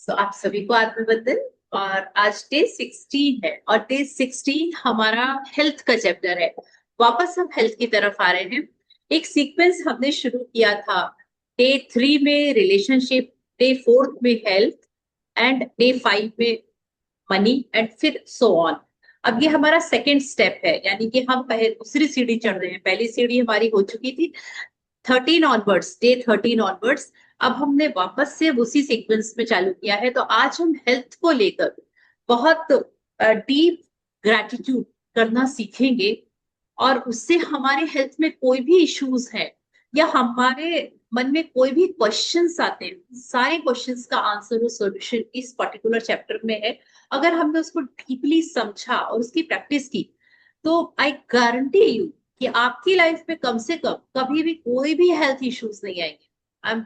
तो आप सभी को आत्मबंधन। और आज डे 16 है और डे 16 हमारा हेल्थ का चैप्टर है। वापस हम हेल्थ की तरफ आ रहे हैं। एक सीक्वेंस हमने शुरू किया था। डे 3 में रिलेशनशिप, डे 4 में हेल्थ एंड डे 5 में मनी एंड फिर सो ऑन। अब ये हमारा सेकेंड स्टेप है, यानी कि हम पहले दूसरी सीढ़ी चढ़ रहे हैं। पहली सीढ़ी हमारी हो चुकी थी 13 ऑनवर्ड्स, डे 13 ऑनवर्ड्स। अब हमने वापस से उसी सीक्वेंस में चालू किया है। तो आज हम हेल्थ को लेकर बहुत डीप ग्रेटिट्यूड करना सीखेंगे। और उससे हमारे हेल्थ में कोई भी इश्यूज है या हमारे मन में कोई भी क्वेश्चंस आते हैं, सारे क्वेश्चंस का आंसर और सॉल्यूशन इस पर्टिकुलर चैप्टर में है। अगर हमने उसको डीपली समझा और उसकी प्रैक्टिस की तो आई गारंटी यू कि आपकी लाइफ में कम से कम कभी भी कोई भी हेल्थ इश्यूज नहीं आएंगे। I am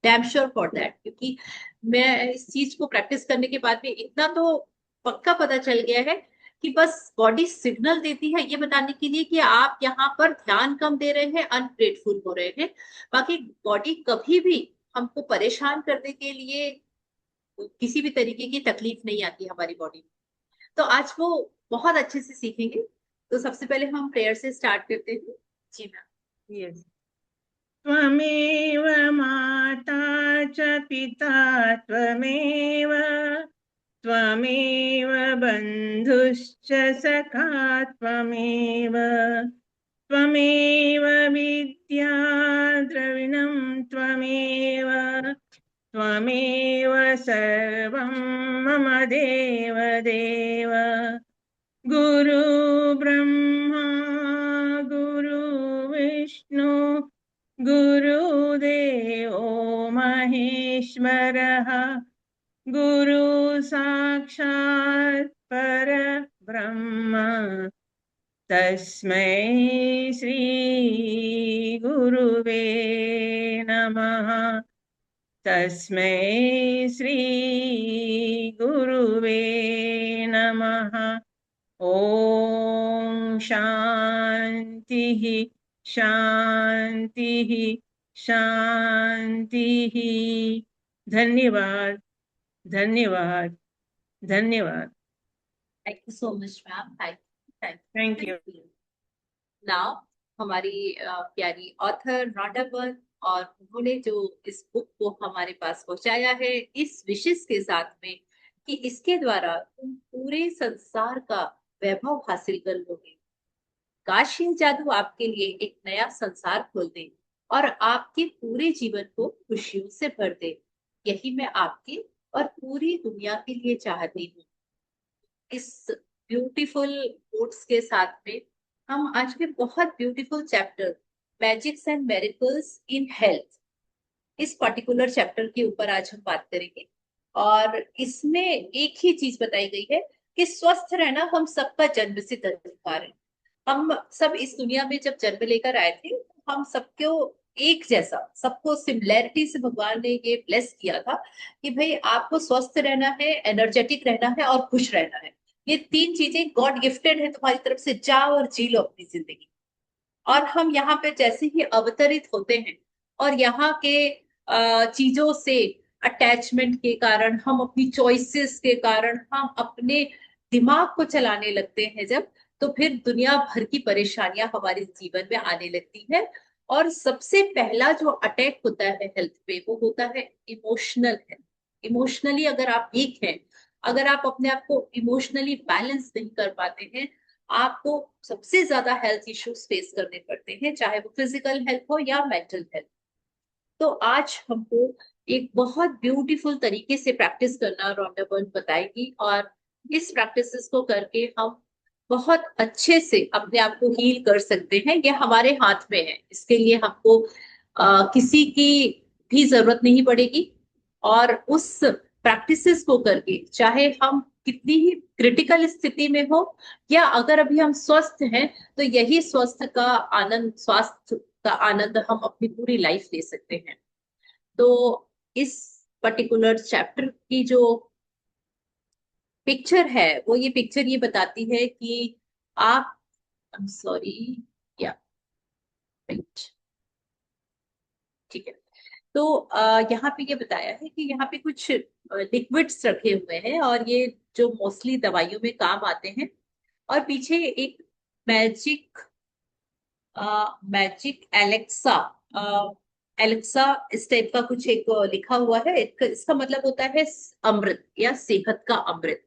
damn sure for that, क्योंकि मैं इस चीज को प्रैक्टिस करने के बाद में इतना तो पक्का पता चल गया है कि बस बॉडी सिग्नल देती है ये बताने के लिए कि आप यहाँ पर ध्यान कम दे रहे हैं, अनग्रेटफुल हो रहे हैं। बाकी बॉडी कभी भी हमको परेशान करने के लिए किसी भी तरीके की तकलीफ नहीं आती हमारी बॉडी में। तो आज वो बहुत अच्छे से सीखेंगे। तो सबसे पहले हम प्रेयर से स्टार्ट करते हैं। जी मैम। यस। त्वमेव माता च पिता त्वमेव त्वमेव बन्धुश्च सखा त्वमेव त्वमेव विद्या द्रविणं त्वमेव त्वमेव सर्वं मम देव देव। गुरु ब्रह्मा गुरु विष्णु गुरुदेवो महेश्वरः गुरु साक्षात् परब्रह्म तस्मै श्री गुरुवे नमः। तस्मै श्री गुरुवे नमः। ओम शांति शांति शांति। धन्यवाद धन्यवाद धन्यवाद। Thank you so much ma'am. Thank you, thank thank you, you. Thank you. Now हमारी प्यारी ऑथर रॉन्डा बर्न, और उन्होंने जो इस बुक को हमारे पास पहुंचाया है इस विशेष के साथ में कि इसके द्वारा तुम पूरे संसार का वैभव हासिल कर लोगे। काश ये जादू आपके लिए एक नया संसार खोल दे और आपके पूरे जीवन को खुशियों से भर दे। यही मैं आपके और पूरी दुनिया के लिए चाहती हूँ। इस ब्यूटीफुल कोट्स के साथ में हम आज के बहुत beautiful chapter magics and miracles in health, इस पर्टिकुलर चैप्टर के ऊपर आज हम बात करेंगे। और इसमें एक ही चीज बताई गई है कि स्वस्थ रहना हम सबका जन्मसिद्ध अधिकार है। हम सब इस दुनिया में जब जन्म लेकर आए थे तो हम सबको एक जैसा, सबको सिमिलैरिटी से भगवान ने ये ब्लेस किया था कि भाई आपको स्वस्थ रहना है, एनर्जेटिक रहना है और खुश रहना है। ये तीन चीजें गॉड गिफ्टेड है तुम्हारी तरफ से, जाओ और जी लो अपनी जिंदगी। और हम यहाँ पे जैसे ही अवतरित होते हैं और यहाँ के चीजों से अटैचमेंट के कारण, हम अपनी चॉइसेस के कारण हम अपने दिमाग को चलाने लगते हैं जब, तो फिर दुनिया भर की परेशानियां हमारे जीवन में आने लगती है। और सबसे पहला जो अटैक होता है हेल्थ पे वो होता है इमोशनल हेल्थ। इमोशनली अगर आप वीक हैं, अगर आप अपने आप को इमोशनली बैलेंस नहीं कर पाते हैं, आपको सबसे ज्यादा हेल्थ इश्यूज फेस करने पड़ते हैं, चाहे वो फिजिकल हेल्थ हो या मेंटल हेल्थ। तो आज हमको एक बहुत ब्यूटीफुल तरीके से प्रैक्टिस करना रॉन्डा बर्न बताएगी। और इस प्रैक्टिसेस को करके हम बहुत अच्छे से अपने आप को हील कर सकते हैं। ये हमारे हाथ में है, इसके लिए हमको किसी की भी जरूरत नहीं पड़ेगी। और उस प्रैक्टिसेस को करके चाहे हम कितनी ही क्रिटिकल स्थिति में हो या अगर अभी हम स्वस्थ हैं, तो यही स्वस्थ का आनंद, स्वास्थ्य का आनंद हम अपनी पूरी लाइफ ले सकते हैं। तो इस पर्टिकुलर चैप्टर की जो पिक्चर है वो, ये पिक्चर ये बताती है कि आप, सॉरी, या राइट, ठीक है। तो यहाँ पे ये बताया है कि यहाँ पे कुछ लिक्विड्स रखे हुए हैं और ये जो मोस्टली दवाइयों में काम आते हैं। और पीछे एक मैजिक मैजिक एलेक्सा एलेक्सा इस टाइप का कुछ एक लिखा हुआ है। इसका मतलब होता है अमृत या सेहत का अमृत।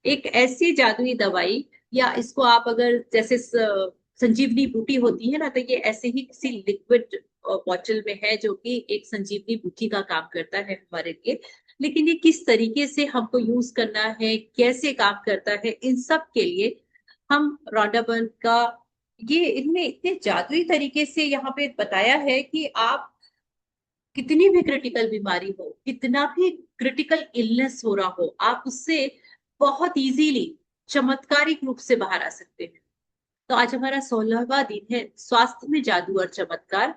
एक ऐसी जादुई दवाई, या इसको आप अगर जैसे संजीवनी बूटी होती है ना, तो ये ऐसे ही किसी लिक्विड बॉटल में है जो कि एक संजीवनी बूटी का काम करता है हमारे लिए। लेकिन ये किस तरीके से हमको यूज करना है, कैसे काम करता है, इन सब के लिए हम रॉन्डाबर्न का ये इनमें इतने जादुई तरीके से यहाँ पे बताया है कि आप कितनी भी क्रिटिकल बीमारी हो, कितना भी क्रिटिकल इलनेस हो रहा हो, आप उससे बहुत इजीली चमत्कारिक रूप से बाहर आ सकते हैं। तो आज हमारा 16वां दिन है स्वास्थ्य में जादू और चमत्कार।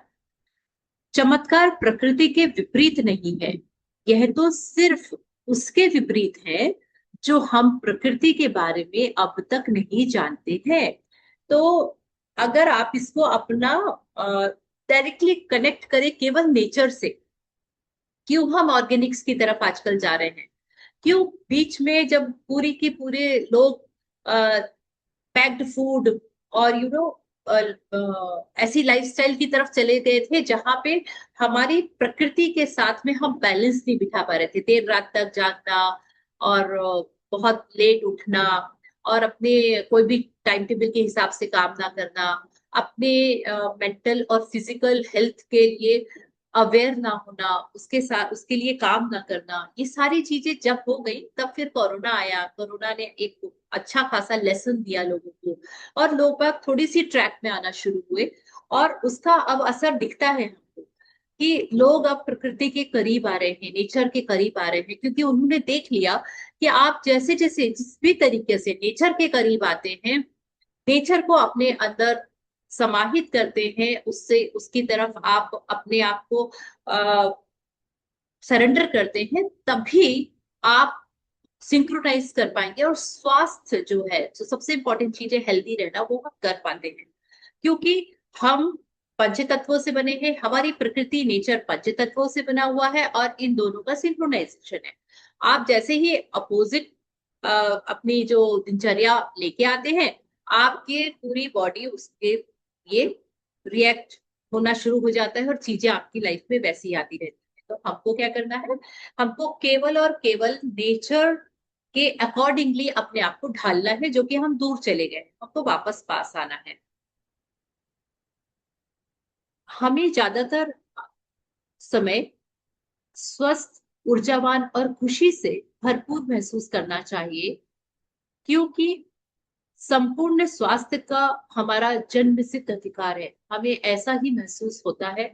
चमत्कार प्रकृति के विपरीत नहीं है, यह तो सिर्फ उसके विपरीत है जो हम प्रकृति के बारे में अब तक नहीं जानते हैं। तो अगर आप इसको अपना डायरेक्टली कनेक्ट करें केवल नेचर से, क्यों हम ऑर्गेनिक्स की तरफ आजकल जा रहे हैं, क्यों बीच में जब पूरी की पूरे लोग पैक्ड फूड और ऐसी लाइफस्टाइल की तरफ चले गए थे जहां पे हमारी प्रकृति के साथ में हम बैलेंस नहीं बिठा पा रहे थे, देर रात तक जागना और बहुत लेट उठना और अपने कोई भी टाइम टेबल के हिसाब से काम ना करना, अपने मेंटल और फिजिकल हेल्थ के लिए अवेयर ना होना, उसके साथ उसके लिए काम ना करना, ये सारी चीजें जब हो गई तब फिर कोरोना आया। कोरोना ने एक अच्छा खासा लेसन दिया लोगों को और लोग बाग थोड़ी सी ट्रैक में आना शुरू हुए। और उसका अब असर दिखता है हमको कि लोग अब प्रकृति के करीब आ रहे हैं, नेचर के करीब आ रहे हैं, क्योंकि उन्होंने देख लिया कि आप जैसे जैसे जिस भी तरीके से नेचर के करीब आते हैं, नेचर को अपने अंदर समाहित करते हैं, उससे उसकी तरफ आप अपने आप को सरेंडर करते हैं, तभी आप सिंक्रोनाइज कर पाएंगे। और स्वास्थ्य जो है, जो सबसे इंपॉर्टेंट चीज है हेल्दी रहना, वो हम कर पाते हैं, क्योंकि हम पंच तत्वों से बने हैं, हमारी प्रकृति नेचर पंच तत्वों से बना हुआ है और इन दोनों का सिंक्रोनाइजेशन है। आप जैसे ही अपोजिट अपनी जो दिनचर्या लेके आते हैं, आपके पूरी बॉडी उसके ये रिएक्ट होना शुरू हो जाता है और चीजें आपकी लाइफ में वैसी आती रहती है। तो हमको क्या करना है, हमको केवल और केवल नेचर के अकॉर्डिंगली अपने आप को ढालना है, जो कि हम दूर चले गए, हमको वापस पास आना है। हमें ज्यादातर समय स्वस्थ, ऊर्जावान और खुशी से भरपूर महसूस करना चाहिए, क्योंकि संपूर्ण स्वास्थ्य का हमारा जन्म सिद्ध अधिकार है, हमें ऐसा ही महसूस होता है।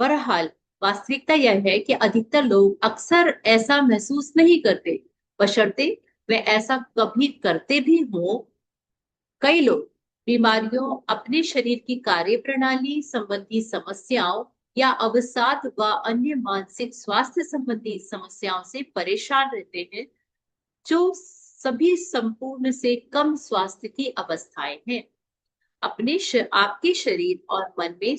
बहरहाल वास्तविकता यह है कि अधिकतर लोग अक्सर ऐसा महसूस नहीं करते, बशर्ते वे ऐसा कभी करते भी हों। कई लोग बीमारियों, अपने शरीर की कार्य प्रणाली संबंधी समस्याओं या अवसाद व अन्य मानसिक स्वास्थ्य संबंधी समस्याओं से परेशान रहते हैं, जो सभी संपूर्ण से कम स्वास्थ्य की अवस्थाएं हैं। आपके शरीर और मन में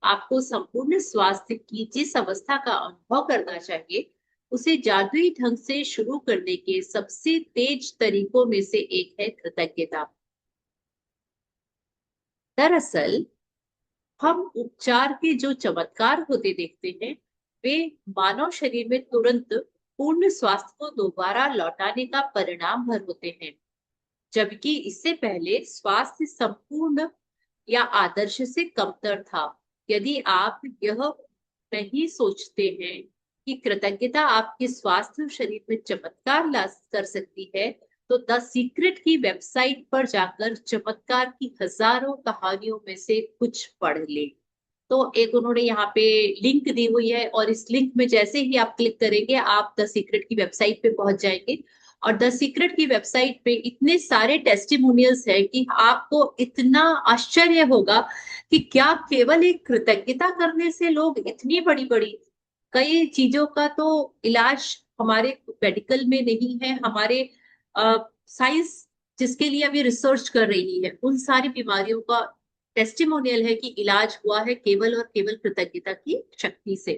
आपको संपूर्ण स्वास्थ्य की जिस अवस्था का अनुभव करना चाहिए, उसे जादुई ढंग से शुरू करने के सबसे तेज तरीकों में से एक है कृतज्ञता। दरअसल हम उपचार के जो चमत्कार होते देखते हैं, वे मानव शरीर में तुरंत पूर्ण स्वास्थ्य को दोबारा लौटाने का परिणाम भर होते हैं, जबकि इससे पहले स्वास्थ्य संपूर्ण या आदर्श से कमतर था। यदि आप यह नहीं सोचते हैं कि कृतज्ञता आपके स्वास्थ्य और शरीर में चमत्कार ला कर सकती है, तो द सीक्रेट की वेबसाइट पर जाकर चमत्कार की हजारों कहानियों में से कुछ पढ़ ले। तो एक उन्होंने यहाँ पे लिंक दी हुई है और इस लिंक में जैसे ही आप क्लिक करेंगे, आप द सीक्रेट की वेबसाइट पे पहुंच जाएंगे। और द सीक्रेट की वेबसाइट पे इतने सारे टेस्टिमोनियल्स है कि आपको इतना आश्चर्य होगा कि क्या केवल एक कृतज्ञता करने से लोग इतनी बड़ी बड़ी कई चीजों का तो इलाज हमारे मेडिकल में नहीं है, हमारे साइंस जिसके लिए अभी रिसर्च कर रही है, उन सारी बीमारियों का टेस्टिमोनियल है कि इलाज हुआ है केवल और केवल कृतज्ञता की शक्ति से।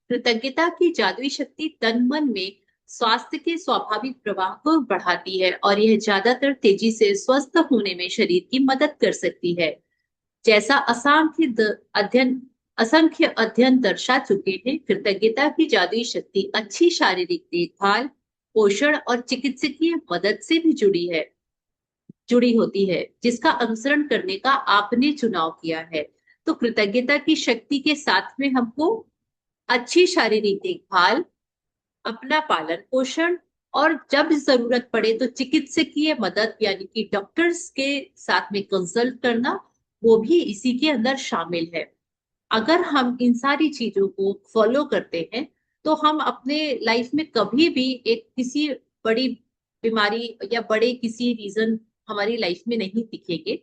कृतज्ञता की जादुई शक्ति तन मन में स्वास्थ्य के स्वाभाविक प्रवाह को बढ़ाती है और यह ज्यादातर तेजी से स्वस्थ होने में शरीर की मदद कर सकती है। जैसा असंख्य अध्ययन दर्शा चुके हैं, कृतज्ञता की जादुई शक्ति अच्छी शारीरिक देखभाल, पोषण और चिकित्सकीय मदद से भी जुड़ी होती है, जिसका अनुसरण करने का आपने चुनाव किया है। तो कृतज्ञता की शक्ति के साथ में हमको अच्छी शारीरिक देखभाल, अपना पालन पोषण और जब जरूरत पड़े तो चिकित्सकीय मदद यानी कि डॉक्टर्स के साथ में कंसल्ट करना, वो भी इसी के अंदर शामिल है। अगर हम इन सारी चीजों को फॉलो करते हैं तो हम अपने लाइफ में कभी भी एक किसी बड़ी बीमारी या बड़े किसी रीजन हमारी लाइफ में नहीं दिखेंगे।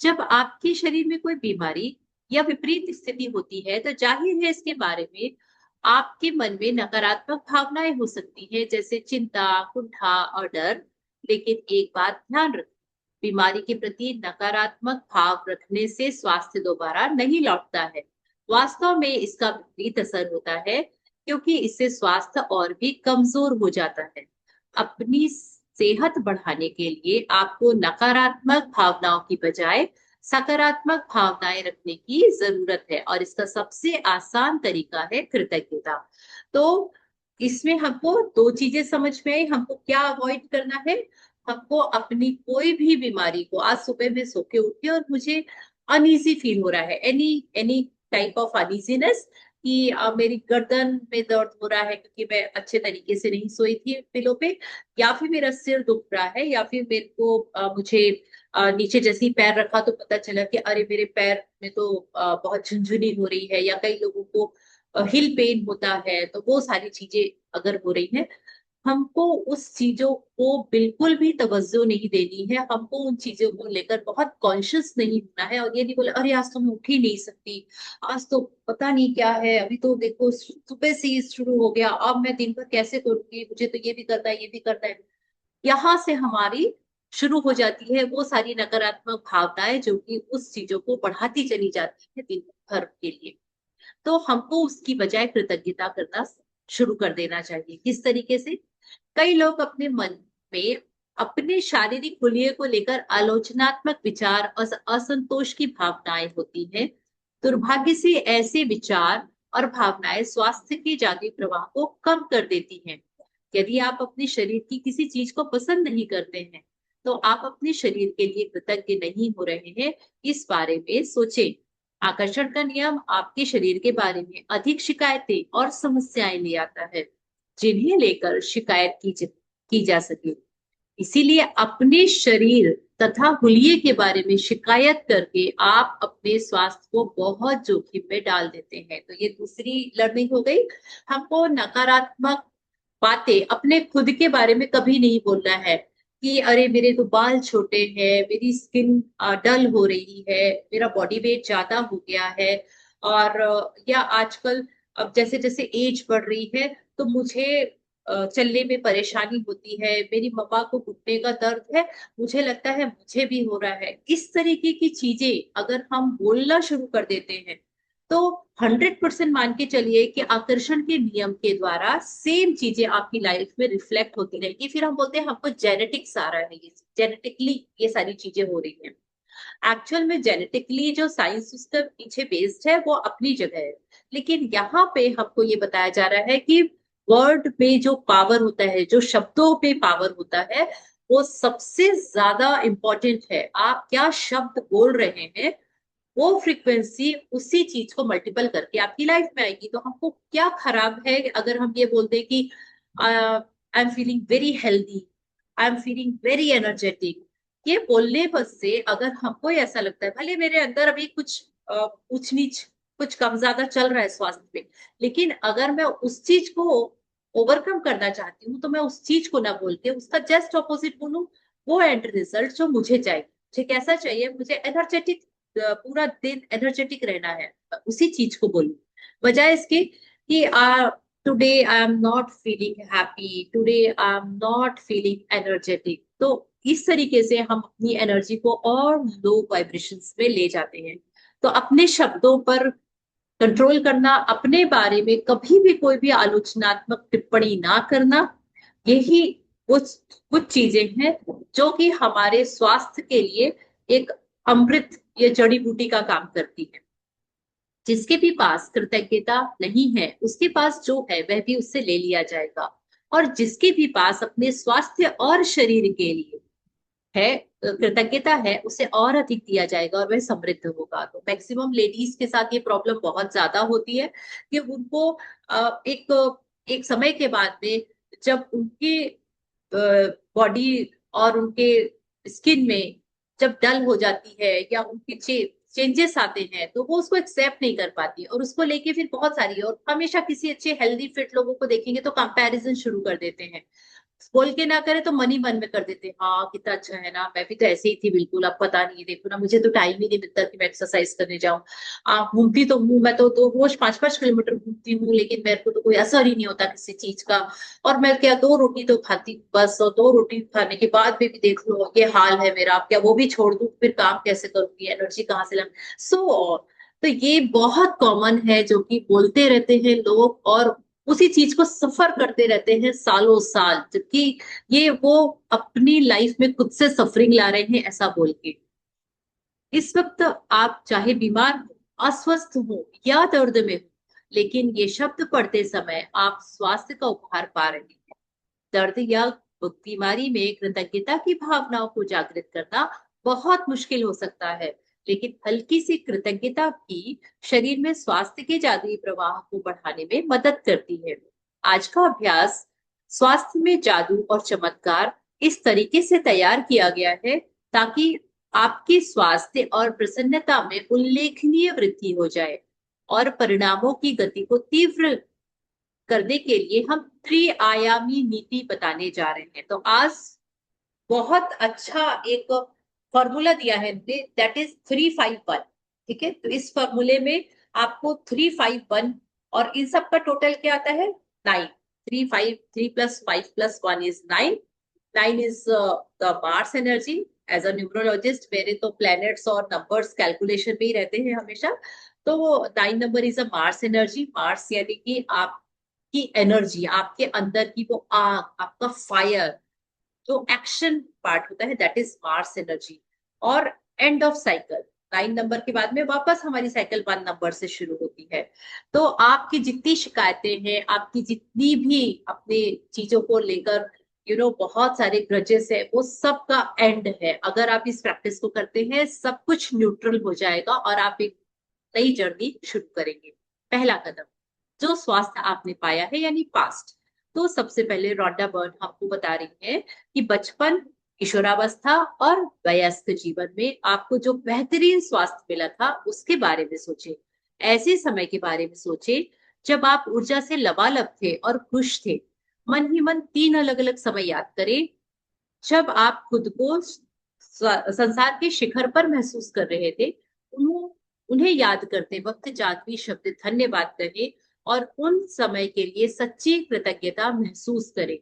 जब आपके शरीर में कोई बीमारी या विपरीत स्थिति होती है तो जाहिर है इसके बारे में आपके मन में नकारात्मक भावनाएं हो सकती हैं, जैसे चिंता, कुंठा और डर। लेकिन एक बात ध्यान रखें, बीमारी के प्रति नकारात्मक भाव रखने से स्वास्थ्य दोबारा नहीं लौटता है। वास्तव में इसका विपरीत असर होता है, क्योंकि इससे स्वास्थ्य और भी कमजोर हो जाता है। अपनी सेहत बढ़ाने के लिए आपको नकारात्मक भावनाओं की बजाय सकारात्मक भावनाएं रखने की जरूरत है, और इसका सबसे आसान तरीका है कृतज्ञता। तो इसमें हमको दो चीजें समझ में आई, हमको क्या अवॉइड करना है। हमको अपनी कोई भी बीमारी को, आज सुबह में सो के उठी और मुझे अनईजी फील हो रहा है, any any type of uneasiness, कि मेरी गर्दन में दर्द हो रहा है क्योंकि मैं अच्छे तरीके से नहीं सोई थी पिलो पे, या फिर मेरा सिर दुख रहा है, या फिर मेरे को मुझे नीचे जैसे ही पैर रखा तो पता चला कि अरे मेरे पैर में तो बहुत झुनझुनी हो रही है, या कई लोगों को हिल पेन होता है। तो वो सारी चीजें अगर हो रही हैं, हमको उस चीजों को बिल्कुल भी तवज्जो नहीं देनी है। हमको उन चीजों को लेकर बहुत कॉन्शियस नहीं होना है, और ये नहीं बोले अरे आज तो मैं उठ ही नहीं सकती, आज तो पता नहीं क्या है, अभी तो देखो सुबह से ही शुरू हो गया, अब मैं दिन भर कैसे करूंगी, मुझे तो ये भी करना है, ये भी करना है। यहाँ से हमारी शुरू हो जाती है वो सारी नकारात्मक भावनाएं जो कि उस चीजों को बढ़ाती चली जाती है दिन भर के लिए। तो हमको उसकी बजाय कृतज्ञता करना शुरू कर देना चाहिए। किस तरीके से? कई लोग अपने मन में अपने शारीरिक हुलिये को लेकर आलोचनात्मक विचार और असंतोष की भावनाएं होती हैं। दुर्भाग्य से ऐसे विचार और भावनाएं स्वास्थ्य के जादुई प्रवाह को कम कर देती हैं। यदि आप अपने शरीर की किसी चीज को पसंद नहीं करते हैं, तो आप अपने शरीर के लिए कृतज्ञ नहीं हो रहे हैं। इस बारे में सोचें। आकर्षण का नियम आपके शरीर के बारे में अधिक शिकायतें और समस्याएं ले आता है, जिन्हें लेकर शिकायत की जा सके। इसीलिए अपने शरीर तथा हुलिये के बारे में शिकायत करके आप अपने स्वास्थ्य को बहुत जोखिम में डाल देते हैं। तो ये दूसरी लर्निंग हो गई। हमको नकारात्मक बातें अपने खुद के बारे में कभी नहीं बोलना है, कि अरे मेरे तो बाल छोटे हैं, मेरी स्किन डल हो रही है, मेरा बॉडी वेट ज्यादा हो गया है, और या आजकल अब जैसे जैसे एज बढ़ रही है तो मुझे चलने में परेशानी होती है, मेरी मम्मा को घुटने का दर्द है, मुझे लगता है मुझे भी हो रहा है। इस तरीके की चीजें अगर हम बोलना शुरू कर देते हैं तो 100% मान के चलिए कि आकर्षण के नियम के द्वारा सेम चीजें आपकी लाइफ में रिफ्लेक्ट होती रहेगी। फिर हम बोलते हैं हमको जेनेटिक्स आ रहा है, ये जेनेटिकली ये सारी चीजें हो रही हैं। एक्चुअल में जेनेटिकली जो साइंस उसके पीछे बेस्ड है वो अपनी जगह है, लेकिन यहाँ पे हमको ये बताया जा रहा है कि वर्ड में जो पावर होता है, जो शब्दों पे पावर होता है, वो सबसे ज्यादा इंपॉर्टेंट है। आप क्या शब्द बोल रहे हैं, वो फ्रीक्वेंसी उसी चीज को मल्टीपल करके आपकी लाइफ में आएगी। तो हमको क्या खराब है अगर हम ये बोलते हैं कि I am feeling very healthy, I am feeling very energetic. ये बोलने पर से अगर हमको ऐसा लगता है भले मेरे अंदर अभी कुछ ऊंच नीच, कुछ कम ज्यादा चल रहा है स्वास्थ्य पे, लेकिन अगर मैं उस चीज को ओवरकम करना चाहती हूँ तो मैं उस चीज को ना बोल के उसका जस्ट ऑपोजिट बोलूं, वो एंड रिजल्ट जो मुझे चाहिए। मुझे कैसा चाहिए? मुझे एनर्जेटिक, पूरा दिन एनर्जेटिक रहना है, उसी चीज को बोलूं, बजाय इसके कि today I am not feeling happy, today I am not feeling energetic. तो इस तरीके से हम अपनी एनर्जी को और लो वाइब्रेशंस में ले जाते हैं। तो अपने शब्दों पर कंट्रोल करना, अपने बारे में कभी भी कोई भी आलोचनात्मक टिप्पणी ना करना, यही कुछ कुछ चीजें हैं जो कि हमारे स्वास्थ्य के लिए एक अमृत या जड़ी बूटी का काम करती है। जिसके भी पास कृतज्ञता नहीं है, उसके पास जो है वह भी उससे ले लिया जाएगा। और जिसके भी पास अपने स्वास्थ्य और शरीर के लिए है, कृतज्ञता है, उसे और अधिक दिया जाएगा और वह समृद्ध होगा। तो मैक्सिमम लेडीज के साथ ये प्रॉब्लम बहुत ज्यादा होती है कि उनको एक एक समय के बाद में, जब उनकी बॉडी और उनके स्किन में जब डल हो जाती है या उनके चेंजेस आते हैं, तो वो उसको एक्सेप्ट नहीं कर पाती और उसको लेके फिर बहुत सारी, और हमेशा किसी अच्छे हेल्दी फिट लोगों को देखेंगे तो कंपैरिजन शुरू कर देते हैं। बोल के ना करे तो मन ही मन में कर देते हैं, हाँ कितना अच्छा है ना, मैं भी तो ऐसे ही थी बिल्कुल, अब पता नहीं, देखो ना मुझे तो टाइम ही नहीं मिलता कि मैं एक्सरसाइज करने जाऊं। घूमती तो हूँ मैं तो रोज 5-5 किलोमीटर घूमती हूँ, लेकिन मेरे को तो कोई असर ही नहीं होता किसी चीज का। और मैं क्या 2 रोटी तो खाती हूँ बस, और 2 रोटी खाने के बाद भी देख लो ये हाल है मेरा, अब क्या वो भी छोड़ दूं, फिर काम कैसे करूंगी, एनर्जी कहाँ से लाऊं। सो तो ये बहुत कॉमन है जो कि बोलते रहते हैं लोग, और उसी चीज को सफर करते रहते हैं सालों साल, जबकि ये वो अपनी लाइफ में खुद से सफरिंग ला रहे हैं ऐसा बोल के। इस वक्त आप चाहे बीमार हो, अस्वस्थ हो या दर्द में हो, लेकिन ये शब्द पढ़ते समय आप स्वास्थ्य का उपहार पा रहे हैं। दर्द या बीमारी में कृतज्ञता की भावनाओं को जागृत करना बहुत मुश्किल हो सकता है, लेकिन हल्की सी कृतज्ञता भी शरीर में स्वास्थ्य के जादुई प्रवाह को बढ़ाने में मदद करती है। आज का अभ्यास स्वास्थ्य में जादू और चमत्कार इस तरीके से तैयार किया गया है ताकि आपके स्वास्थ्य और प्रसन्नता में उल्लेखनीय वृद्धि हो जाए, और परिणामों की गति को तीव्र करने के लिए हम त्रिआयामी नीति बताने जा रहे हैं। तो आज बहुत अच्छा एक फॉर्मूला दिया है, दैट इज 3-5-1। ठीक है, तो इस फॉर्मूले में आपको 3-5-1, और इन सब का टोटल क्या आता है, 9। 3 + 5 + 1 is 9। 9 is the Mars energy. As a numerologist मेरे तो प्लैनेट्स और नंबर्स कैलकुलेशन में ही रहते हैं हमेशा। तो 9 number is a Mars energy. Mars यानी कि आपकी एनर्जी, आपके अंदर की वो आग, आपका फायर, जो एक्शन पार्ट होता है, दैट इज मार्स एनर्जी। और एंड ऑफ साइकिल, 9 नंबर के बाद में वापस हमारी साइकिल 1 नंबर से शुरू होती है। तो आपकी जितनी शिकायतें हैं, आपकी जितनी भी अपने चीजों को लेकर बहुत सारे ग्रजेस है, वो सब का एंड है। अगर आप इस प्रैक्टिस को करते हैं, सब कुछ न्यूट्रल हो जाएगा और आप एक नई जर्नी शुरू करेंगे। पहला कदम, जो स्वास्थ्य आपने पाया है यानी पास्ट। तो सबसे पहले रोंडा बर्न आपको बता रही है कि बचपन, किशोरावस्था और वयस्क जीवन में आपको जो बेहतरीन स्वास्थ्य मिला था उसके बारे में सोचे। ऐसे समय के बारे में सोचे जब आप ऊर्जा से लबालब थे और खुश थे। मन ही मन 3 अलग अलग समय याद करें जब आप खुद को संसार के शिखर पर महसूस कर रहे थे। उन्हें याद करते वक्त जादुई शब्द धन्यवाद करें और उन समय के लिए सच्ची कृतज्ञता महसूस करें।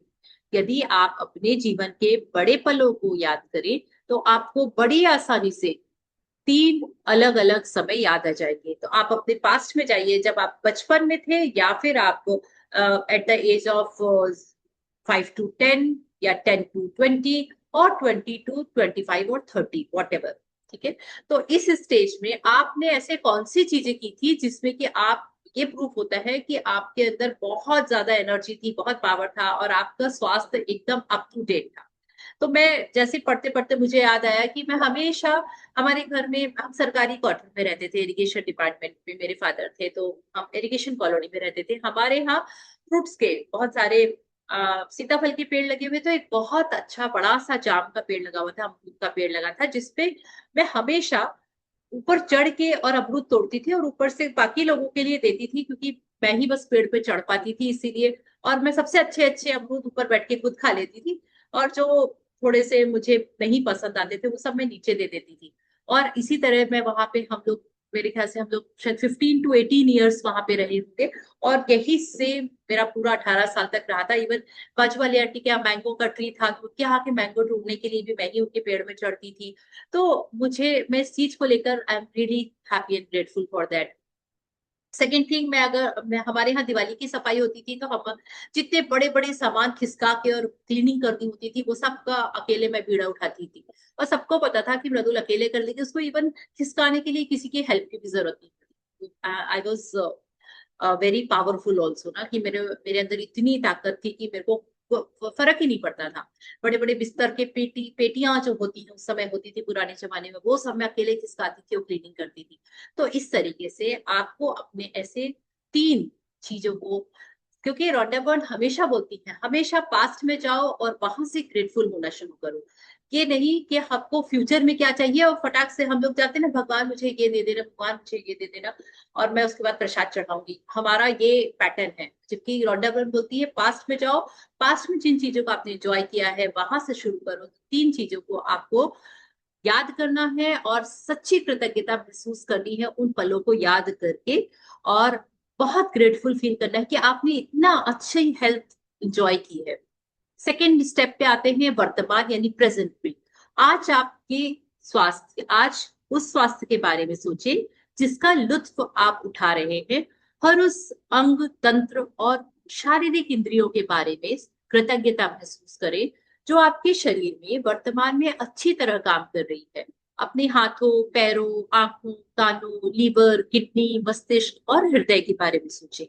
यदि आप अपने जीवन के बड़े पलों को याद करें तो आपको बड़ी आसानी से 3 अलग अलग समय याद आ जाएंगे। तो आप अपने पास्ट में जाइए, जब आप बचपन में थे, या फिर आप at the age of 5 to 10, या 10 to 20, और 20 to 25 और 30, वॉट एवर। ठीक है, तो इस स्टेज में आपने ऐसे कौन सी चीजें की थी जिसमें कि आप, ये प्रूफ होता है कि आपके अंदर बहुत ज्यादा एनर्जी थी, बहुत पावर था और आपका स्वास्थ्य एकदम अप टू डेट था। तो मैं जैसे पढ़ते पढ़ते मुझे याद आया कि मैं हमेशा, हमारे घर में, हम सरकारी क्वार्टर में रहते थे, इरिगेशन डिपार्टमेंट में मेरे फादर थे, तो हम इरिगेशन कॉलोनी में रहते थे। हमारे यहाँ फ्रूट्स के बहुत सारे सीताफल के पेड़ लगे हुए, तो एक बहुत अच्छा बड़ा सा जाम का पेड़ लगा हुआ था, अमरूद का पेड़ लगा था, जिसपे मैं हमेशा ऊपर चढ़ के और अमरूद तोड़ती थी और ऊपर से बाकी लोगों के लिए देती थी, क्योंकि मैं ही बस पेड़ पे चढ़ पाती थी इसीलिए। और मैं सबसे अच्छे अच्छे अमरूद ऊपर बैठ के खुद खा लेती थी, और जो थोड़े से मुझे नहीं पसंद आते थे वो सब मैं नीचे दे देती थी। और इसी तरह मैं वहां पे, हम लोग मेरे ख्याल से हम लोग शायद 15 to 18 ईयर्स वहां पे रहे होंगे। और यही से मेरा पूरा 18 साल तक रहा था। इवन बाजू वाली आंटी के यहाँ मैंगो का ट्री था, तो उनके यहाँ के मैंगो ढूंढने के लिए भी मैं ही उनके पेड़ में चढ़ती थी। तो मैं इस चीज को लेकर आई am really happy and grateful for that. Second thing, मैं हमारे यहाँ दिवाली की सफाई होती थी, तो हम जितने बड़े बड़े सामान खिसका के और क्लीनिंग करनी होती थी वो सबका अकेले मैं बीड़ा उठाती थी। और सबको पता था कि मृदुल अकेले कर लेगी, उसको इवन खिसकाने के लिए किसी की हेल्प की भी जरूरत नहीं पड़ती। I was very powerful also ना, कि मेरे मेरे अंदर इतनी ताकत थी कि मेरे को फर्क ही नहीं पड़ता था। बड़े बड़े बिस्तर के पेटियां जो होती है उस समय होती थी पुराने जमाने में, वो सब मैं अकेले खिसकाती थी और क्लीनिंग करती थी। तो इस तरीके से आपको अपने ऐसे 3 चीजों को, क्योंकि रॉन्डा बर्न हमेशा बोलती है हमेशा पास्ट में जाओ और वहां से ग्रेटफुल होना शुरू करो। ये नहीं कि आपको फ्यूचर में क्या चाहिए और फटाक से हम लोग जाते हैं ना, भगवान मुझे ये दे देना, भगवान मुझे ये दे देना, और मैं उसके बाद प्रसाद चढ़ाऊंगी। हमारा ये पैटर्न है। जबकि रॉन्डा बर्न बोलती है पास्ट में जाओ, पास्ट में जिन चीजों को आपने एंजॉय किया है वहां से शुरू करो। 3 चीजों को आपको याद करना है और सच्ची कृतज्ञता महसूस करनी है उन पलों को याद करके। और बहुत ग्रेटफुल फील करना है कि आपने इतना अच्छी हेल्थ एंजॉय की है। सेकेंड स्टेप पे आते हैं वर्तमान यानी प्रेजेंट में। आज आपके स्वास्थ्य, आज उस स्वास्थ्य के बारे में सोचें जिसका लुत्फ आप उठा रहे हैं। हर उस अंग, तंत्र और शारीरिक इंद्रियों के बारे में कृतज्ञता महसूस करें जो आपके शरीर में वर्तमान में अच्छी तरह काम कर रही है। अपने हाथों, पैरों, आंखों, कानों, लीवर, किडनी, मस्तिष्क और हृदय के बारे में सोचें।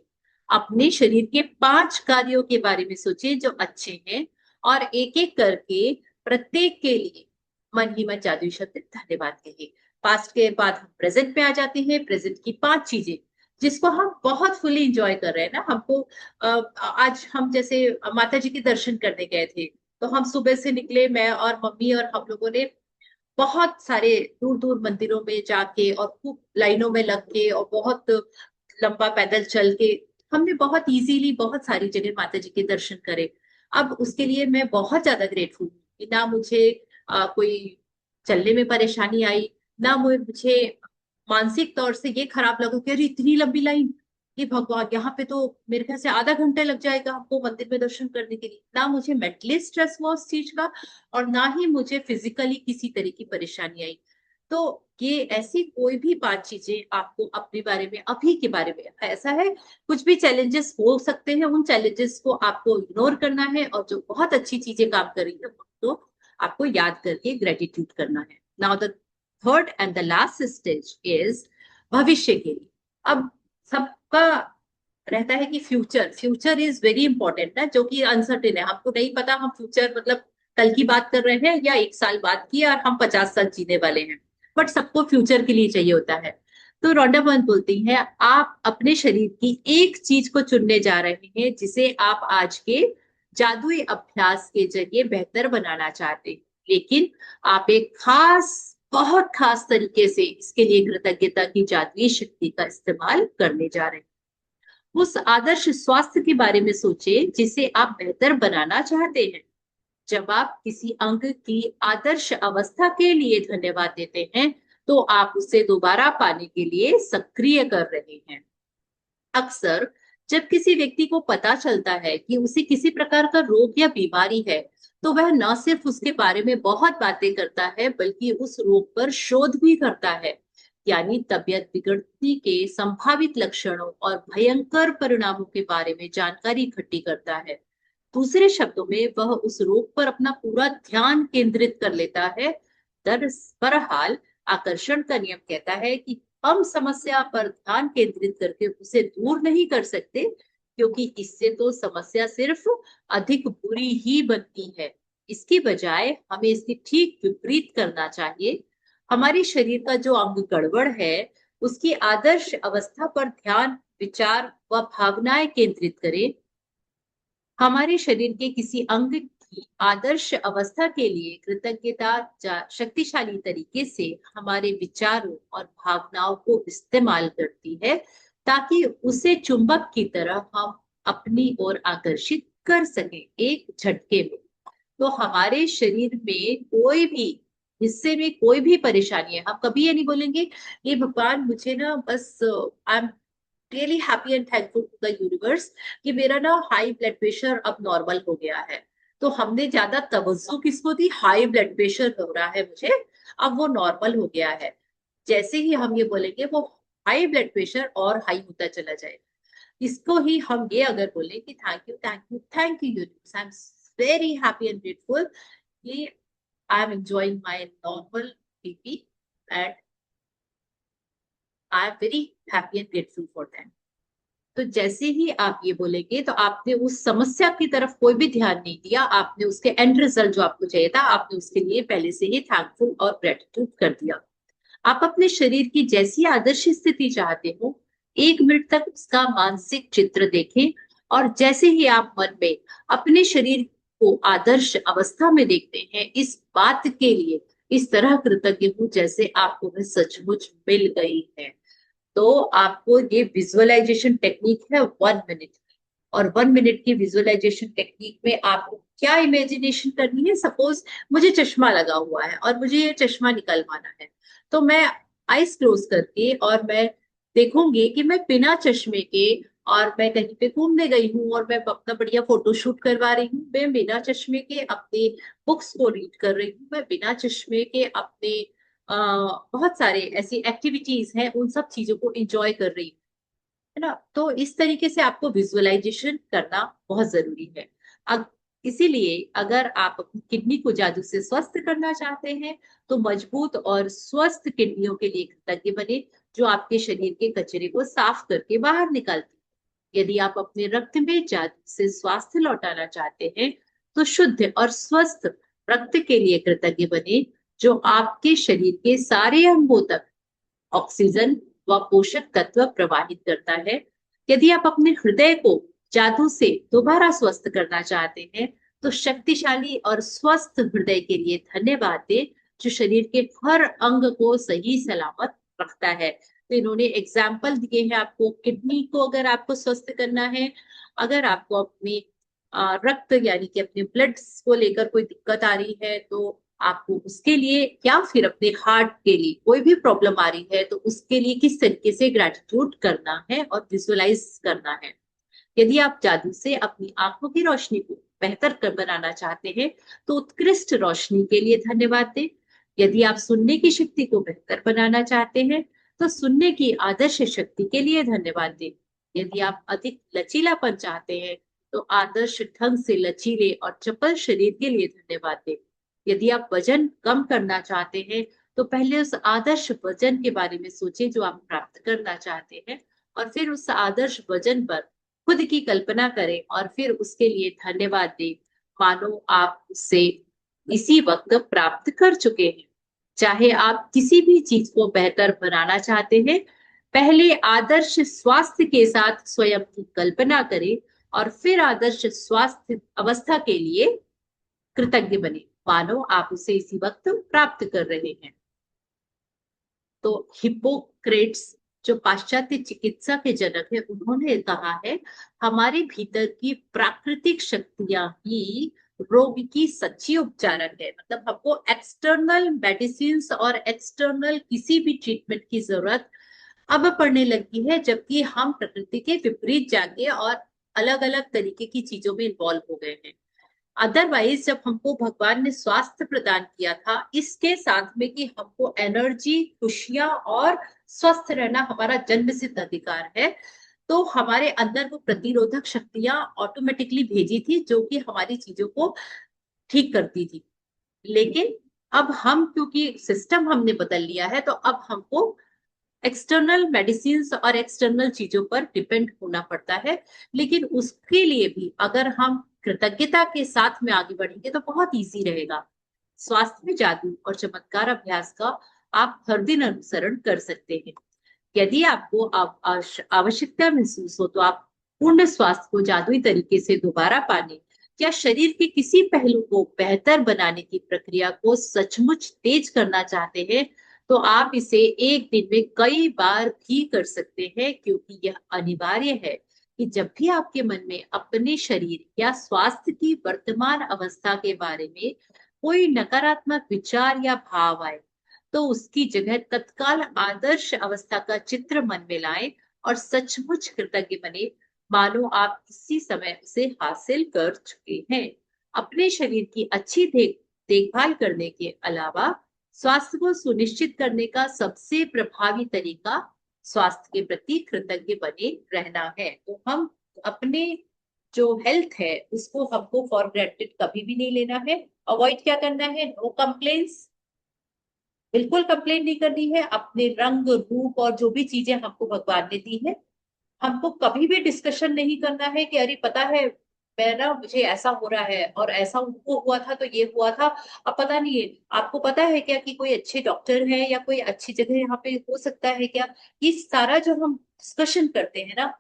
अपने शरीर के 5 कार्यों के बारे में सोचें जो अच्छे हैं, और एक एक करके प्रत्येक के लिए मन ही मन जादुई शब्द धन्यवाद कहिए। पास्ट के बाद हम प्रेजेंट में आ जाते हैं। प्रेजेंट की 5 चीजें जिसको हम बहुत फुली इंजॉय कर रहे हैं ना। हमको आज हम जैसे माता जी के दर्शन करने गए थे, तो हम सुबह से निकले, मैं और मम्मी और हम लोगों ने बहुत सारे दूर दूर मंदिरों में जाके और खूब लाइनों में लग के और बहुत लंबा पैदल चल के हमने बहुत इजीली बहुत सारी जगह माता जी के दर्शन करे। अब उसके लिए मैं बहुत ज्यादा ग्रेटफुल हूँ कि ना मुझे कोई चलने में परेशानी आई, ना मुझे मानसिक तौर से ये खराब लगा कि अरे इतनी लंबी लाइन, कि भगवान यहाँ पे तो मेरे ख्याल से आधा घंटा लग जाएगा हमको मंदिर में दर्शन करने के लिए। ना मुझे मेंटली स्ट्रेस हुआ उस चीज का, और ना ही मुझे फिजिकली किसी तरह की परेशानी आई। तो ये ऐसी कोई भी 5 चीजें आपको अपने बारे में, अभी के बारे में ऐसा है, कुछ भी चैलेंजेस हो सकते हैं, उन चैलेंजेस को आपको इग्नोर करना है और जो बहुत अच्छी चीजें काम कर रही है तो आपको याद करके ग्रेटिट्यूड करना है। Now the third and the last stage is भविष्य के लिए। अब सबका रहता है कि future future is very important ना, जो कि अनसर्टेन है। हमको नहीं पता हम फ्यूचर मतलब कल की बात कर रहे हैं या 1 साल बाद की, और हम 50 साल जीने वाले हैं। बट सबको फ्यूचर के लिए चाहिए होता है। तो रोंडा बर्न बोलती है आप अपने शरीर की एक चीज को चुनने जा रहे हैं जिसे आप आज के जादुई अभ्यास के जरिए बेहतर बनाना चाहते हैं। लेकिन आप एक खास, बहुत खास तरीके से इसके लिए कृतज्ञता की जादुई शक्ति का इस्तेमाल करने जा रहे हैं। उस आदर्श स्वास्थ्य के बारे में सोचें जिसे आप बेहतर बनाना चाहते हैं। जब आप किसी अंग की आदर्श अवस्था के लिए धन्यवाद देते हैं तो आप उसे दोबारा पाने के लिए सक्रिय कर रहे हैं। अक्सर जब किसी व्यक्ति को पता चलता है कि उसे किसी प्रकार का रोग या बीमारी है, तो वह न सिर्फ उसके बारे में बहुत बातें करता है बल्कि उस रोग पर शोध भी करता है। यानी तबीयत बिगड़ने के संभावित लक्षणों और भयंकर परिणामों के बारे में जानकारी इकट्ठी करता है। दूसरे शब्दों में वह उस रोग पर अपना पूरा ध्यान केंद्रित कर लेता है। बहरहाल आकर्षण का नियम कहता है कि हम समस्या पर ध्यान केंद्रित करके उसे दूर नहीं कर सकते, क्योंकि इससे तो समस्या सिर्फ अधिक बुरी ही बनती है। इसकी बजाय हमें इसकी ठीक विपरीत करना चाहिए। हमारे शरीर का जो अंग गड़बड़ है उसकी आदर्श अवस्था पर ध्यान, विचार व भावनाएं केंद्रित करें। हमारे शरीर के किसी अंग की आदर्श अवस्था के लिए कृतज्ञता शक्तिशाली तरीके से हमारे विचारों और भावनाओं को इस्तेमाल करती है, ताकि उसे चुंबक की तरह हम अपनी ओर आकर्षित कर सकें एक झटके में। तो हमारे शरीर में कोई भी हिस्से में कोई भी परेशानी है, हम कभी ये नहीं बोलेंगे ये भगवान मुझे ना बस I am really happy and thankful to the universe कि मेरा ना हाई ब्लड प्रेशर अब नॉर्मल हो गया है। तो हमने ज्यादा तवज्जो किसको दी, हाई ब्लड प्रेशर हो रहा है मुझे, अब वो नॉर्मल हो गया है। जैसे ही हम ये बोलेंगे वो हाई ब्लड प्रेशर और हाई होता चला जाएगा। इसको ही हम ये अगर बोले कि thank you thank you thank you universe, I am very happy and grateful कि I am enjoying my normal BP and I am very happy and grateful for that. तो जैसे ही आप ये बोलेंगे तो आपने उस समस्या की तरफ कोई भी ध्यान नहीं दिया, आपने उसके एंड रिजल्ट जो आपको चाहिए था आपने उसके लिए पहले से ही थैंकफुल और ग्रेटिट्यूड कर दिया। आप अपने शरीर की जैसी आदर्श स्थिति चाहते हो 1 मिनट तक उसका मानसिक चित्र देखें, और जैसे ही आप मन में अपने शरीर को आदर्श अवस्था में देखते हैं, इस बात के लिए इस तरह कृतज्ञ हूं जैसे आपको वह सचमुच मिल गई है। तो आपको ये विजुअलाइजेशन टेक्निक है 1 मिनट, और 1 मिनट की विजुअलाइजेशन टेक्निक में आपको क्या इमेजिनेशन करनी है। सपोज मुझे चश्मा लगा हुआ है और मुझे ये चश्मा निकलवाना है, तो मैं आईज क्लोज करके और मैं देखूंगी कि मैं बिना चश्मे के, और मैं कहीं पे घूमने गई हूँ और मैं अपना बढ़िया फोटो शूट करवा रही हूँ, मैं बिना चश्मे के अपने बुक्स को रीड कर रही हूँ, मैं बिना चश्मे के अपने बहुत सारे ऐसी एक्टिविटीज हैं उन सब चीजों को एंजॉय कर रही हूँ, है ना। तो इस तरीके से आपको विजुअलाइजेशन करना बहुत जरूरी है। अग, इसीलिए अगर आप अपनी किडनी को जादू से स्वस्थ करना चाहते हैं तो मजबूत और स्वस्थ किडनियों के लिए कृतज्ञ बने, जो आपके शरीर के कचरे को साफ करके बाहर निकालती है। यदि आप अपने रक्त में जादू से स्वास्थ्य लौटाना चाहते हैं तो शुद्ध और स्वस्थ रक्त के लिए कृतज्ञ बने, जो आपके शरीर के सारे अंगों तक ऑक्सीजन व पोषक तत्व प्रवाहित करता है। यदि आप अपने हृदय को जादू से दोबारा स्वस्थ करना चाहते हैं तो शक्तिशाली और स्वस्थ हृदय के लिए धन्यवाद दें, जो शरीर के हर अंग को सही सलामत रखता है। तो इन्होंने एग्जाम्पल दिए हैं आपको, किडनी को अगर आपको स्वस्थ करना है, अगर आपको अपनी रक्त यानी कि अपने ब्लड को लेकर कोई दिक्कत आ रही है तो आपको उसके लिए, या फिर अपने हार्ट के लिए कोई भी प्रॉब्लम आ रही है तो उसके लिए किस तरीके से ग्रेटिट्यूड करना है और विजुअलाइज करना है। यदि आप जादू से अपनी आंखों की रोशनी को बेहतर कर बनाना चाहते हैं तो उत्कृष्ट रोशनी के लिए धन्यवाद दें। यदि आप सुनने की शक्ति को बेहतर बनाना चाहते हैं तो सुनने की आदर्श शक्ति के लिए धन्यवाद दें। यदि आप अधिक लचीलापन चाहते हैं तो आदर्श ढंग से लचीले और चपल शरीर के लिए धन्यवाद दें। यदि आप वजन कम करना चाहते हैं तो पहले उस आदर्श वजन के बारे में सोचें जो आप प्राप्त करना चाहते हैं, और फिर उस आदर्श वजन पर खुद की कल्पना करें और फिर उसके लिए धन्यवाद दें, मानो आप उससे इसी वक्त प्राप्त कर चुके हैं। चाहे आप किसी भी चीज को बेहतर बनाना चाहते हैं, पहले आदर्श स्वास्थ्य के साथ स्वयं की कल्पना करें और फिर आदर्श स्वास्थ्य अवस्था के लिए कृतज्ञ बने, मानो आप उसे इसी वक्त प्राप्त कर रहे हैं। तो हिप्पोक्रेट्स जो पाश्चात्य चिकित्सा के जनक है, उन्होंने कहा है हमारे भीतर की प्राकृतिक शक्तियां ही रोग की सच्ची उपचारक है। मतलब हमको एक्सटर्नल मेडिसिन और एक्सटर्नल किसी भी ट्रीटमेंट की जरूरत अब पड़ने लगी है, जबकि हम प्रकृति के विपरीत जाके और अलग अलग तरीके की चीजों में इन्वॉल्व हो गए हैं। अदरवाइज जब हमको भगवान ने स्वास्थ्य प्रदान किया था, इसके साथ में कि हमको एनर्जी, खुशियां और स्वस्थ रहना हमारा जन्म सिद्ध अधिकार है, तो हमारे अंदर वो प्रतिरोधक शक्तियां ऑटोमेटिकली भेजी थी जो कि हमारी चीजों को ठीक करती थी। लेकिन अब हम क्योंकि सिस्टम हमने बदल लिया है तो अब हमको एक्सटर्नल मेडिसिन और एक्सटर्नल चीजों पर डिपेंड होना पड़ता है। लेकिन उसके लिए भी अगर हम कृतज्ञता के साथ में आगे बढ़ेंगे तो बहुत इजी रहेगा। स्वास्थ्य में जादू और चमत्कार अभ्यास का आप हर दिन अनुसरण कर सकते हैं। यदि आपको आवश्यकता महसूस हो तो आप पूर्ण स्वास्थ्य को जादुई तरीके से दोबारा पाने या शरीर के किसी पहलू को बेहतर बनाने की प्रक्रिया को सचमुच तेज करना चाहते हैं तो आप इसे एक दिन में कई बार भी कर सकते हैं, क्योंकि यह अनिवार्य है कि जब भी आपके मन में अपने शरीर या स्वास्थ्य की वर्तमान अवस्था के बारे में कोई नकारात्मक विचार या भाव आए तो उसकी जगह तत्काल आदर्श अवस्था का चित्र मन में लाएं और सचमुच कृतज्ञ बने, मानो आप इसी समय उसे हासिल कर चुके हैं। अपने शरीर की अच्छी देखभाल करने के अलावा स्वास्थ्य को सुनिश्चित करने का सबसे प्रभावी तरीका स्वास्थ्य के प्रति कृतज्ञ बने रहना है। तो हम अपने जो हेल्थ है उसको हमको फॉर ग्रांटेड कभी भी नहीं लेना है। अवॉइड क्या करना है? नो कंप्लेन्स, बिल्कुल कंप्लेन नहीं करनी है। अपने रंग रूप और जो भी चीजें हमको भगवान ने दी है, हमको कभी भी डिस्कशन नहीं करना है कि अरे पता है मैं ना मुझे ऐसा हो रहा है और ऐसा उनको हुआ था तो ये हुआ था। अब पता नहीं है, आपको पता है क्या कि कोई अच्छे डॉक्टर है या कोई अच्छी जगह यहाँ पे हो सकता है क्या? ये सारा जो हम डिस्कशन करते हैं ना,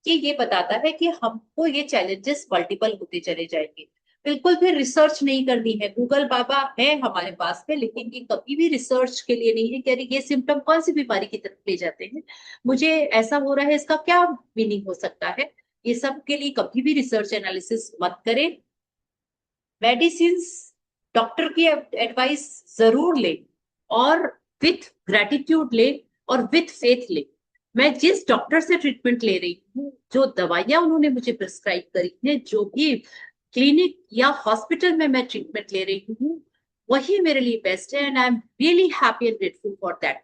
ये बताता है कि हमको ये चैलेंजेस मल्टीपल होते चले जाएंगे। बिल्कुल भी रिसर्च नहीं करनी है। गूगल बाबा है हमारे पास में, लेकिन ये कभी भी रिसर्च के लिए नहीं है कि अरे ये सिम्टम कौन सी बीमारी की तरफ ले जाते हैं, मुझे ऐसा हो रहा है, इसका क्या मीनिंग हो सकता है। ये सब के लिए कभी भी रिसर्च एनालिसिस मत करें। मेडिसिन डॉक्टर की एडवाइस जरूर ले, और विथ ग्रेटिट्यूड ले और विथ फेथ ले। मैं जिस डॉक्टर से ट्रीटमेंट ले रही हूँ, जो दवाइयां उन्होंने मुझे प्रिस्क्राइब करी है, जो भी क्लिनिक या हॉस्पिटल में मैं ट्रीटमेंट ले रही हूँ, वही मेरे लिए बेस्ट है and I am really happy and grateful for that.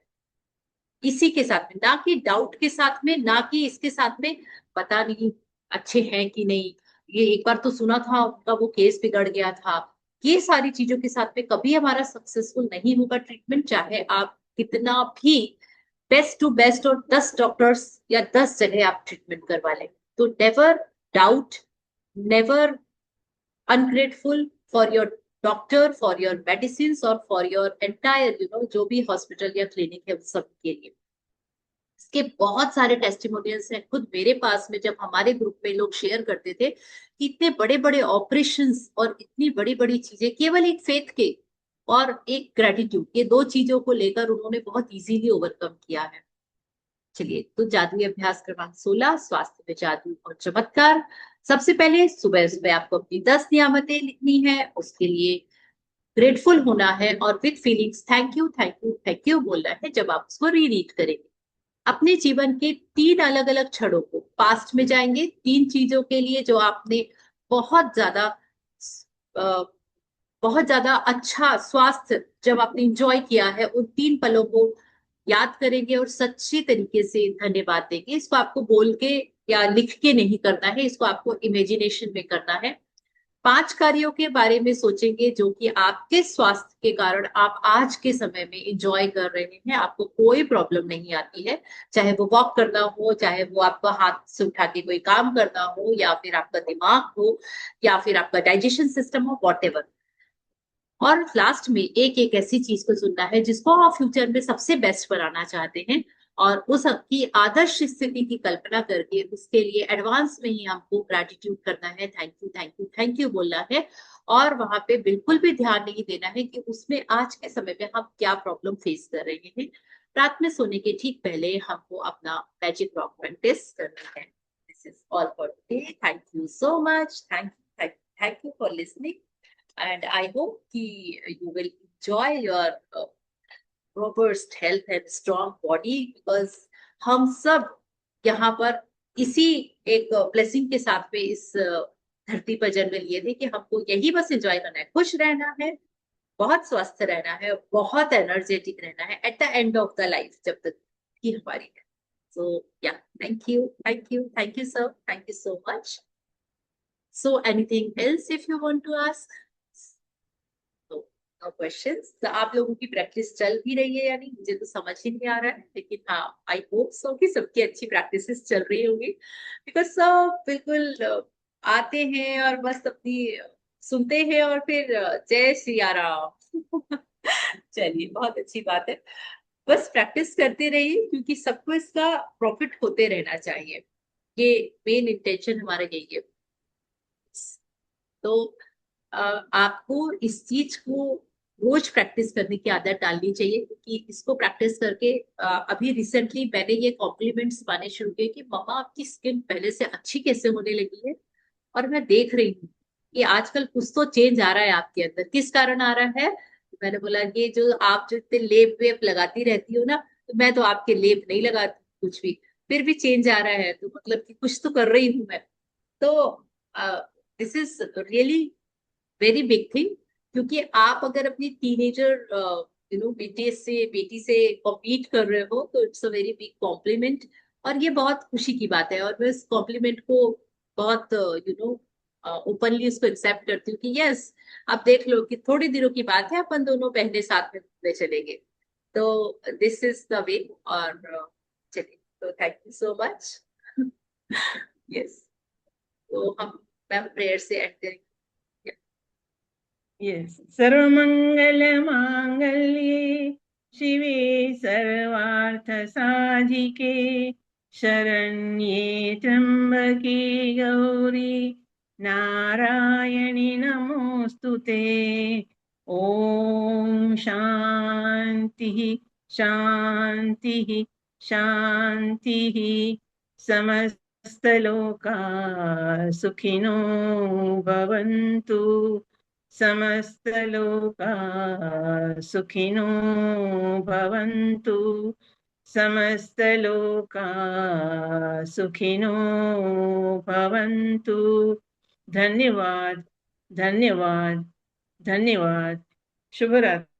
इसी के साथ में, ना कि डाउट के साथ में, ना कि इसके साथ में पता नहीं अच्छे हैं कि नहीं, ये एक बार तो सुना था उनका वो केस बिगड़ गया था। ये सारी चीजों के साथ में कभी हमारा सक्सेसफुल नहीं होगा ट्रीटमेंट, चाहे आप कितना भी बेस्ट टू बेस्ट और 10 डॉक्टर्स या 10 जगह आप ट्रीटमेंट करवा लें। तो never doubt, never ungrateful for your doctor, for your medicine और फॉर योर एंटायर जो भी हॉस्पिटल या क्लिनिक है उस सब के लिए। इसके बहुत सारे टेस्टिमोनियल्स हैं। खुद मेरे पास में जब हमारे ग्रुप में लोग शेयर करते थे कि इतने बड़े बड़े ऑपरेशंस और इतनी बड़ी बड़ी चीजें केवल एक फेथ के और एक ग्रेटिट्यूड, ये दो चीजों को लेकर उन्होंने बहुत इजीली ओवरकम किया है। चलिए, तो जादुई अभ्यास क्रमांक 16, स्वास्थ्य में जादू और चमत्कार। सबसे पहले सुबह सुबह आपको अपनी 10 नियामतें लिखनी है। उसके लिए ग्रेटफुल होना है और with feelings thank you thank you thank you बोलना है जब आप उसको रीरीड करेंगे। अपने जीवन के 3 अलग अलग क्षणों को पास्ट में जाएंगे, 3 चीजों के लिए जो आपने बहुत ज्यादा अ, बहुत ज्यादा अच्छा स्वास्थ्य जब आपने इंजॉय किया है, उन 3 पलों को याद करेंगे और सच्ची तरीके से धन्यवाद देंगे। इसको आपको बोल के या लिख के नहीं करना है, इसको आपको इमेजिनेशन में करना है। 5 कार्यों के बारे में सोचेंगे जो कि आपके स्वास्थ्य के कारण आप आज के समय में इंजॉय कर रहे हैं, आपको कोई प्रॉब्लम नहीं आती है। चाहे वो वॉक करना हो, चाहे वो आपका हाथ से उठा के कोई काम करना हो, या फिर आपका दिमाग हो, या फिर आपका डाइजेशन सिस्टम हो, वॉट एवर। और लास्ट में एक एक ऐसी चीज को चुनना है जिसको आप फ्यूचर में सबसे बेस्ट बनाना चाहते हैं, और उस की आदर्श स्थिति की कल्पना करके उसके लिए एडवांस में ही हमको ग्रेटिट्यूड करना है, thank you thank you thank you बोलना है। और वहां पे बिल्कुल भी ध्यान नहीं देना है कि उसमें आज के समय में हम क्या प्रॉब्लम फेस कर रहे हैं। रात में सोने के ठीक पहले हमको अपना मैजिक रॉक प्रैक्टिस करना है। This is all for today. Thank you so much. Thank you for listening, and I hope कि you will enjoy your robust health and strong body, because हम सब यहाँ पर इसी एक ब्लेसिंग के साथ में इस धरती पर जन्म लिए थे कि हमको यही बस एंजॉय करना है, खुश रहना है, बहुत स्वस्थ रहना है, बहुत एनर्जेटिक रहना है at the end of the life, जब तक की हमारी है। So yeah, thank you thank you thank you sir, thank you so much. So anything else if you want to ask? No questions. तो आप लोगों की प्रैक्टिस चल भी रही है या नहीं, मुझे तो समझ ही नहीं आ रहा है, लेकिन हाँ, आई होप सो कि सबकी अच्छी प्रैक्टिसेस चल रही होंगी, बिकॉज सब बिल्कुल आते हैं और बस अपनी सुनते हैं और फिर जय श्री राम। चलिए, बहुत अच्छी बात है। बस प्रैक्टिस करते रहिए, क्योंकि सबको इसका प्रॉफिट होते रहना चाहिए। ये मेन इंटेंशन हमारा यही है। तो आपको इस चीज को रोज प्रैक्टिस करने की आदत डालनी चाहिए, क्योंकि इसको प्रैक्टिस करके अभी रिसेंटली मैंने ये कॉम्प्लीमेंट्स पाने शुरू किए कि मम्मा आपकी स्किन पहले से अच्छी कैसे होने लगी है, और मैं देख रही हूँ कि आजकल कुछ तो चेंज आ रहा है आपके अंदर। किस कारण आ रहा है? मैंने बोला ये जो आप जो इतने लेप वेप लगाती रहती हो ना, तो मैं तो आपके लेप नहीं लगाती कुछ भी, फिर भी चेंज आ रहा है, तो मतलब कि कुछ तो कर रही हूँ मैं। तो this is really very big thing. क्योंकि आप अगर अपनी टीनेजर बेटी से कॉम्पीट कर रहे हो, तो it's a very big complement. और ये बहुत खुशी की बात है, और मैं इस कॉम्प्लीमेंट को बहुत ओपनली उसको एक्सेप्ट करती हूँ कि यस, आप देख लो कि थोड़ी दिनों की बात है, अपन दोनों पहले साथ में घूमने चलेंगे। तो दिस इज द वे। और चलिए, तो thank you so much. Yes. तो हम मैम प्रेयर से एंड करेंगे। यस। सर्वमंगल मांगल्ये शिवे सर्वार्थ साधिके शरण्ये त्र्यंबके गौरी नारायणि नमोस्तुते। ओम शांति शांति शांति। समस्तलोका सुखिनो भवन्तु। समस्तलोका सुखिनो भवन्तु। समस्तलोका सुखिनो भवन्तु। धन्यवाद धन्यवाद धन्यवाद। शुभ रात्रि।